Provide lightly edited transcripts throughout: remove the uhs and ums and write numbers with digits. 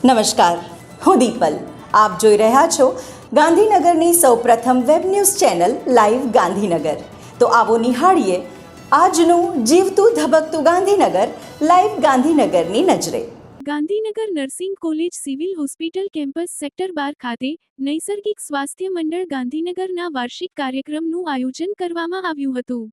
નમસ્કાર, હું દીપલ. આપ જોઈ રહ્યા છો ગાંધીનગરની સૌપ્રથમ web news channel live Gandhinagar. તો આવો નિહાળીએ આજનું જીવતું ધબકતું ગાંધીનગર લાઈવ ગાંધીનગરની નજરે. Gandhinagar nursing college civil hospital campus sector 12 ખાતે નૈસર્ગિક સ્વાસ્થ્ય મંડળ ગાંધીનગરના વાર્ષિક કાર્યક્રમનું આયોજન કરવામાં આવ્યું હતું.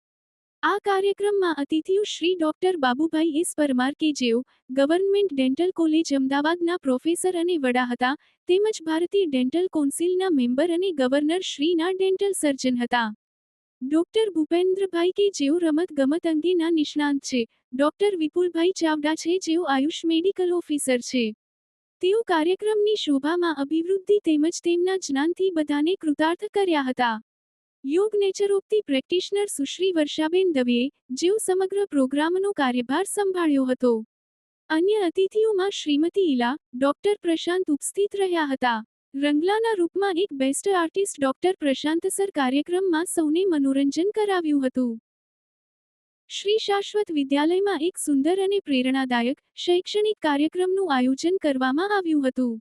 આ કાર્યક્રમમાં અતિથિઓ શ્રી ડોક્ટર બાબુભાઈ એસ પરમાર કે જેઓ ગવર્નમેન્ટ ડેન્ટલ કોલેજ અમદાવાદના પ્રોફેસર અને વડા હતા, તેમજ ભારતીય ડેન્ટલ કૌન્સિલના મેમ્બર અને ગવર્નર શ્રીના ડેન્ટલ સર્જન હતા. ડોક્ટર ભૂપેન્દ્રભાઈ કે જેઓ રમત ગમત અંગેના નિષ્ણાંત છે. ડોક્ટર વિપુલભાઈ ચાવડા છે જેઓ આયુષ મેડિકલ ઓફિસર છે. તેઓ કાર્યક્રમની શોભામાં અભિવૃદ્ધિ તેમજ તેમના જ્ઞાનથી બધાને કૃતાર્થ કર્યા હતા. યોગ નેચરોપથી પ્રેક્ટિશનર સુશ્રી વર્ષાબેન દવેએ જેઓ સમગ્ર પ્રોગ્રામનો કાર્યભાર સંભાળ્યો હતો. અન્ય અતિથિઓમાં શ્રીમતી ઈલા, ડોક્ટર પ્રશાંત ઉપસ્થિત રહ્યા હતા. રંગલાના રૂપમાં એક બેસ્ટ આર્ટિસ્ટ ડોક્ટર પ્રશાંત સર કાર્યક્રમમાં સૌને મનોરંજન કરાવ્યું હતું. શ્રી શાશ્વત વિદ્યાલયમાં એક સુંદર અને પ્રેરણાદાયક શૈક્ષણિક કાર્યક્રમનું આયોજન કરવામાં આવ્યું હતું.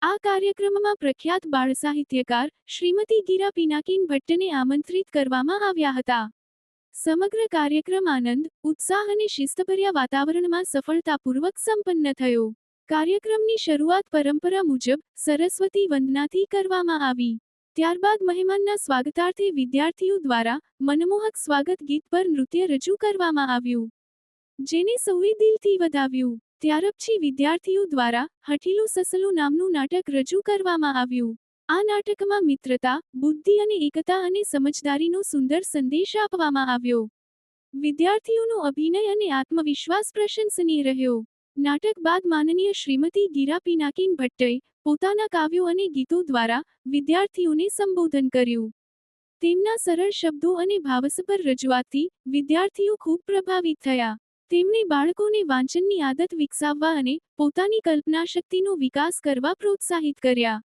આ કાર્યક્રમમાં પ્રખ્યાત બાળ સાહિત્યકાર શ્રીમતી ગીરા પિનાકીન ભટ્ટને આમંત્રિત કરવામાં આવ્યા હતા. સમગ્ર કાર્યક્રમ આનંદ, ઉત્સાહ અને શિસ્તભર્યા વાતાવરણમાં સફળતાપૂર્વક સંપન્ન થયો. કાર્યક્રમની શરૂઆત પરંપરા મુજબ સરસ્વતી વંદનાથી કરવામાં આવી. ત્યારબાદ મહેમાનના સ્વાગતાર્થે વિદ્યાર્થીઓ દ્વારા મનમોહક સ્વાગત ગીત પર નૃત્ય રજૂ કરવામાં આવ્યું, જેને સૌએ દિલથી વધાવ્યું. ત્યાર પછી વિદ્યાર્થીઓ દ્વારા હઠીલું સસલું નામનું નાટક રજૂ કરવામાં આવ્યું. આ નાટકમાં મિત્રતા, બુદ્ધિ અને એકતા અને સમજદારીનો સુંદર સંદેશ આપવામાં આવ્યો. વિદ્યાર્થીઓનો અભિનય અને આત્મવિશ્વાસ પ્રશંસનીય રહ્યો. નાટક બાદ માનનીય શ્રીમતી ગીરા પિનાકીન ભટ્ટએ પોતાના કાવ્યો અને ગીતો દ્વારા વિદ્યાર્થીઓને સંબોધન કર્યું. તેમના સરળ શબ્દો અને ભાવસભર રજૂઆતથી વિદ્યાર્થીઓ ખૂબ પ્રભાવિત થયા. તેમણે બાળકોને વાંચનની આદત વિકસાવવા અને પોતાની કલ્પનાશક્તિનો વિકાસ કરવા પ્રોત્સાહિત કર્યા.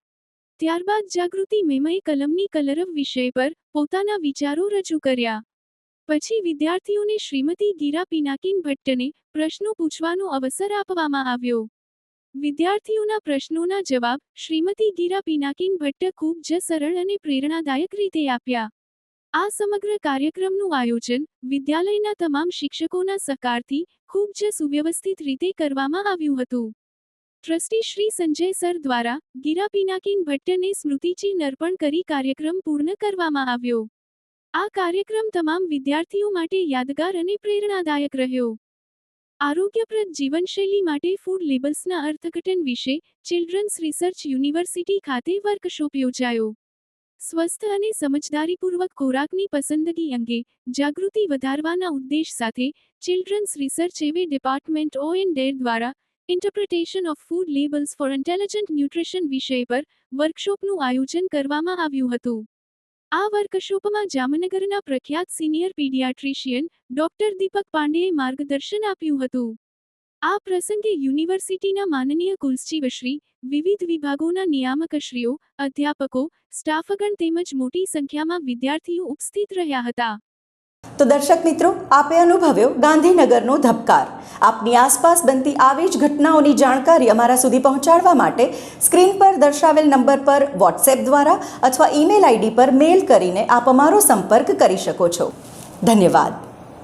ત્યારબાદ જાગૃતિ મેમએ કલમની કલરવ વિષય પર પોતાના વિચારો રજૂ કર્યા. પછી વિદ્યાર્થીઓને શ્રીમતી ગીરા પિનાકીન ભટ્ટને પ્રશ્નો પૂછવાનો અવસર આપવામાં આવ્યો. વિદ્યાર્થીઓના પ્રશ્નોના જવાબ શ્રીમતી ગીરા પિનાકીન ભટ્ટ ખૂબ જ સરળ અને પ્રેરણાદાયક રીતે આપ્યા. આ સમગ્ર કાર્યક્રમનું આયોજન વિદ્યાલયના તમામ શિક્ષકોના સહકારથી ખૂબ જ સુવ્યવસ્થિત રીતે કરવામાં આવ્યું હતું. ટ્રસ્ટી શ્રી સંજય સર દ્વારા ગીરા પિનાકીન ભટ્ટને સ્મૃતિચિહ્ન અર્પણ કરી કાર્યક્રમ પૂર્ણ કરવામાં આવ્યો. આ કાર્યક્રમ તમામ વિદ્યાર્થીઓ માટે યાદગાર અને પ્રેરણાદાયક રહ્યો. આરોગ્યપ્રદ જીવનશૈલી માટે ફૂડ લેબલ્સના અર્થઘટન વિશે ચિલ્ડ્રન્સ રિસર્ચ યુનિવર્સિટી ખાતે વર્કશોપ યોજાયો. સ્વસ્થ અને સમજદારીપૂર્વક ખોરાકની પસંદગી અંગે જાગૃતિ વધારવાના ઉદ્દેશ સાથે ચિલ્ડ્રન્સ રિસર્ચ એવે ડિપાર્ટમેન્ટ O&D દ્વારા interpretation of food labels for intelligent nutrition વિષય પર વર્કશોપનું આયોજન કરવામાં આવ્યું હતું. આ વર્કશોપમાં જામનગરના પ્રખ્યાત સિનિયર પીડિયાટ્રિશિયન ડોક્ટર દીપક પાંડેએ માર્ગદર્શન આપ્યું હતું. આ પ્રસંગે યુનિવર્સિટીના માનનીય કુલસચિવશ્રી, વિવિધ વિભાગોના નિયામકશ્રીઓ, અધ્યાપકો, સ્ટાફગણ તેમજ મોટી સંખ્યામાં વિદ્યાર્થીઓ ઉપસ્થિત રહ્યા હતા. તો દર્શક મિત્રો, આપે અનુભવ્યો ગાંધીનગરનો ધબકાર. આપની આસપાસ બનતી આવી જ ઘટનાઓની જાણકારી અમારા સુધી પહોંચાડવા માટે સ્ક્રીન પર દર્શાવેલ નંબર પર વોટ્સએપ દ્વારા અથવા ઈમેલ આઈડી પર મેલ કરીને આપ અમારો સંપર્ક કરી શકો છો. ધન્યવાદ.